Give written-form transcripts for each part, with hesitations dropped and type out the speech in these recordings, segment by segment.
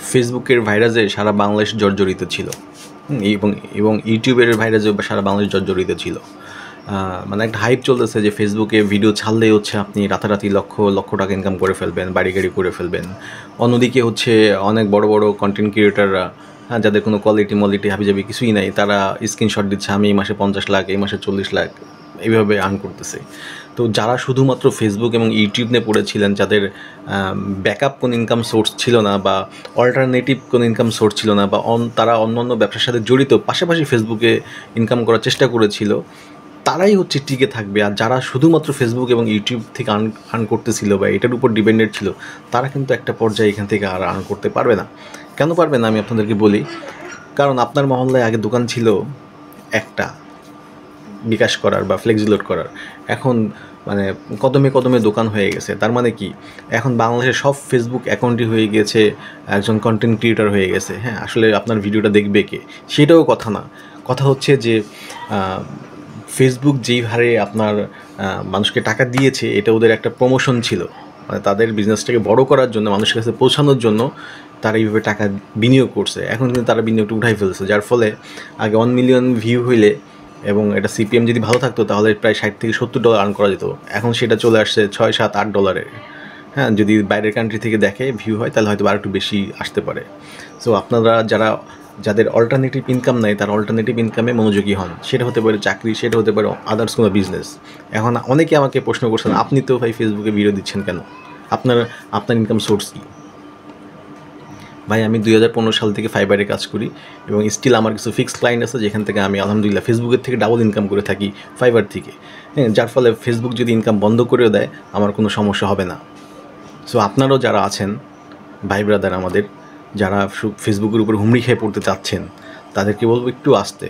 ফেসবুকের ভাইরাসে সারা বাংলাদেশ জর্জরিত ছিল, এবং এবং ইউটিউবের ভাইরাসে সারা বাংলাদেশ জর্জরিত ছিল। মানে একটা হাইপ চলতেছে যে ফেসবুকে ভিডিও ছাড়লেই হচ্ছে আপনি রাতারাতি লক্ষ লক্ষ টাকা ইনকাম করে ফেলবেন, বাড়ি গাড়ি করে ফেলবেন। অন্যদিকে হচ্ছে অনেক বড় বড় কন্টেন্ট ক্রিয়েটাররা, যাদের কোনো কোয়ালিটি হাবিজাবি কিছুই নাই, তারা স্ক্রিনশট দিচ্ছে আমি এই মাসে 50 লাখ, এই মাসে 40 লাখ, এইভাবে আর্ন করতেছে। তো যারা শুধুমাত্র ফেসবুক এবং ইউটিউব নিয়ে পড়েছিলেন, যাদের ব্যাকআপ কোনো ইনকাম সোর্স ছিল না বা অল্টারনেটিভ কোনো ইনকাম সোর্স ছিল না, বা তারা অন্য ব্যবসার সাথে জড়িত পাশাপাশি ফেসবুকে ইনকাম করার চেষ্টা করেছিল, তারাই হচ্ছে টিকে থাকবে। আর যারা শুধুমাত্র ফেসবুক এবং ইউটিউব থেকে আর্ন করতেছিল বা এটার উপর ডিপেন্ডেন্ট ছিল, তারা কিন্তু একটা পর্যায়ে এখান থেকে আর আর্ন করতে পারবে না। কেন পারবে না আমি আপনাদেরকে বলি। কারণ আপনার মহল্লায় আগে দোকান ছিল একটা বিকাশ করার বা ফ্লেক্সিলোড করার, এখন মানে কদমে কদমে দোকান হয়ে গেছে। তার মানে কি, এখন বাংলাদেশের সব ফেসবুক অ্যাকাউন্টই হয়ে গিয়েছে একজন কন্টেন্ট ক্রিয়েটর হয়ে গেছে। হ্যাঁ, আসলে আপনার ভিডিওটা দেখবে কে, সেটাও কথা না। কথা হচ্ছে যে ফেসবুক যেই হারে আপনার মানুষকে টাকা দিয়েছে, এটা ওদের একটা প্রমোশন ছিল, মানে তাদের বিজনেসটাকে বড় করার জন্য, মানুষের কাছে পৌঁছানোর জন্য তারা এইভাবে টাকা বিনিয়োগ করছে। এখন কিন্তু তারা বিনিয়োগটা উঠাই ফেলছে, যার ফলে আগে 1 মিলিয়ন ভিউ হইলে এবং এটা সিপিএম যদি ভালো থাকতো তাহলে প্রায় $60 থেকে $70 আর্ন করা যেত। এখন সেটা চলে আসছে $6, $7, $8। হ্যাঁ, যদি বাইরের কান্ট্রি থেকে দেখে ভিউ হয় তাহলে হয়তো আরও একটু বেশি আসতে পারে। সো আপনারা যাদের অল্টারনেটিভ ইনকাম নাই, তারা অল্টারনেটিভ ইনকামে মনোযোগী হন। সেটা হতে পারে চাকরি, সেটা হতে পারে আদার্স কোনো বিজনেস। এখন অনেকে আমাকে প্রশ্ন করছেন, আপনি তো ভাই ফেসবুকে ভিডিও দিচ্ছেন কেন, আপনার ইনকাম সোর্স কী? ভাই, আমি 2015 সাল থেকে ফাইবারে কাজ করি এবং স্টিল আমার কিছু ফিক্সড ক্লায়েন্ট আছে, যেখান থেকে আমি আলহামদুলিল্লাহ ফেসবুকের থেকে ডাবল ইনকাম করে থাকি ফাইবার থেকে। হ্যাঁ, যার ফলে ফেসবুক যদি ইনকাম বন্ধ করেও দেয় আমার কোনো সমস্যা হবে না। সো আপনারাও যারা আছেন ভাই ব্রাদার আমাদের, যারা ফেসবুকের উপর হুমড়ি খেয়ে পড়তে চাচ্ছেন, তাদেরকে বলবো একটু আসতে।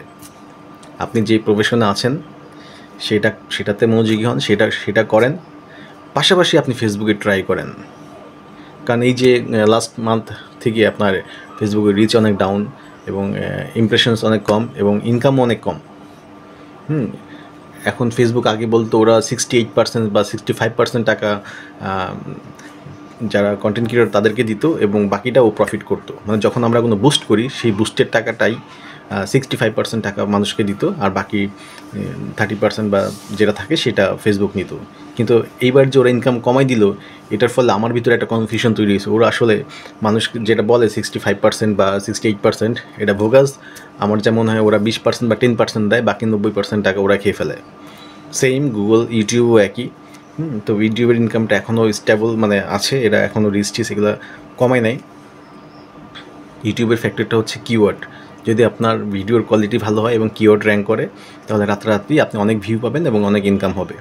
আপনি যে প্রফেশনে আছেন সেটাতে মনোযোগী হন, সেটা করেন, পাশাপাশি আপনি ফেসবুকে ট্রাই করেন। কারণ এই যে লাস্ট মান্থ থেকে আপনার ফেসবুকের রিচ অনেক ডাউন এবং ইমপ্রেশনস অনেক কম এবং ইনকামও অনেক কম। এখন ফেসবুক আগে বলতো ওরা 68% বা 65% টাকা যারা কন্টেন্ট ক্রিয়েটর তাদেরকে দিত এবং বাকিটা ও প্রফিট করতো। মানে যখন আমরা কোনো বুস্ট করি, সেই বুস্টের টাকাটাই 65% টাকা মানুষকে দিত, আর বাকি 30% বা যেটা থাকে সেটা ফেসবুক নিত। কিন্তু এইবার যে ওরা ইনকাম কমাই দিল, এটার ফলে আমার ভিতরে একটা কনফিউশন তৈরি হয়েছে। ওরা আসলে মানুষকে যেটা বলে 65% বা 68%, এটা ভোগাস। আমার যেমন হয় ওরা 20% বা 10% দেয়, বাকি 90% টাকা ওরা খেয়ে ফেলে। সেম গুগল, ইউটিউবও একই। তো ইউটিউবের ইনকামটা এখনও স্টেবল মানে আছে, এরা এখনও রিস্ট্রি সেগুলো কমায় নাই। ইউটিউবের ফ্যাক্টরটা হচ্ছে কিওয়ার্ড। যদি আপনার ভিডিওর কোয়ালিটি ভালো হয় এবং কিওয়ার্ড র্যাঙ্ক করে, তাহলে রাতারাতি আপনি অনেক ভিউ পাবেন এবং অনেক ইনকাম হবে।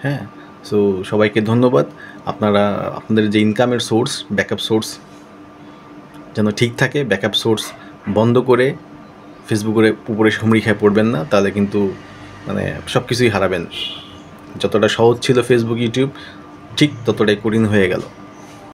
হ্যাঁ, সো সবাইকে ধন্যবাদ। আপনাদের যে ইনকামের সোর্স, ব্যাকআপ সোর্স যেন ঠিক থাকে। ব্যাকআপ সোর্স বন্ধ করে ফেসবুকের উপরে হুমড়ি খেয়ে পড়বেন না, তাহলে কিন্তু মানে সব কিছুই হারাবেন। যতটা সহজ ছিল ফেসবুক, ইউটিউব, ঠিক ততটাই কঠিন হয়ে গেল।